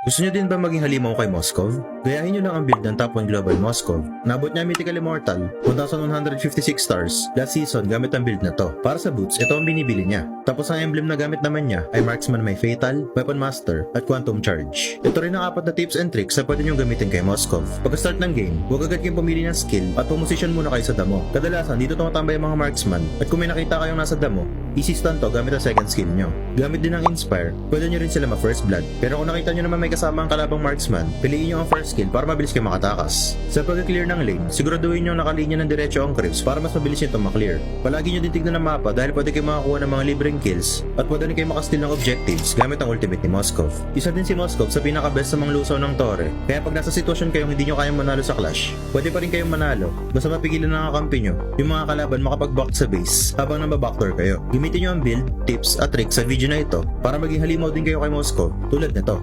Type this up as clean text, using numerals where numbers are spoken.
Gusto nyo din ba maging halimaw kay Moskov? Gayahin nyo lang ang build ng top 1 Global Moskov. Nabot niya Mythical Immortal, 1156 stars last season gamit ang build na to. Para sa boots, ito ang binibili niya. Tapos ang emblem na gamit naman niya ay Marksman May Fatal, Weapon Master, at Quantum Charge. Ito rin ang 4 na tips and tricks na pwede nyo gamitin kay Moskov. Pagka-start ng game, huwag agad kayong pumili ng skill at pumosisyon muna kayo sa damo. Kadalasan, dito tumatambay ang mga marksman at kung may nakita kayong nasa damo, easy stun to gamit ang second skill nyo. Gamit din ang Inspire, pwede nyo rin sila ma-first blood. Pero kung nakita nyo naman may kasama ang kalabang marksman, piliin nyo ang first skill para mabilis kayo makatakas. Sa pag-clear ng lane, siguraduhin nyo nakalinya ng diretso ang creeps para mas mabilis nyo itong maklear. Palagi nyo din tignan ang mapa dahil pwede kayo makakuha ng mga libreng kills at pwede rin kayo makasteal ng objectives gamit ang ultimate ni Moskov. Isa din si Moskov sa pinaka-best sa mga lusaw ng Torre, kaya pag nasa sitwasyon kayong hindi nyo kayang manalo sa clash, pwede pa rin kayong manalo basta mapigilan ng kakampi nyo yung mga kalaban makapag-back sa base habang namba-backdoor kayo. Gamitin nyo ang build, tips at tricks sa video na ito para maging halimaw din kayo kay Moskov tulad nito.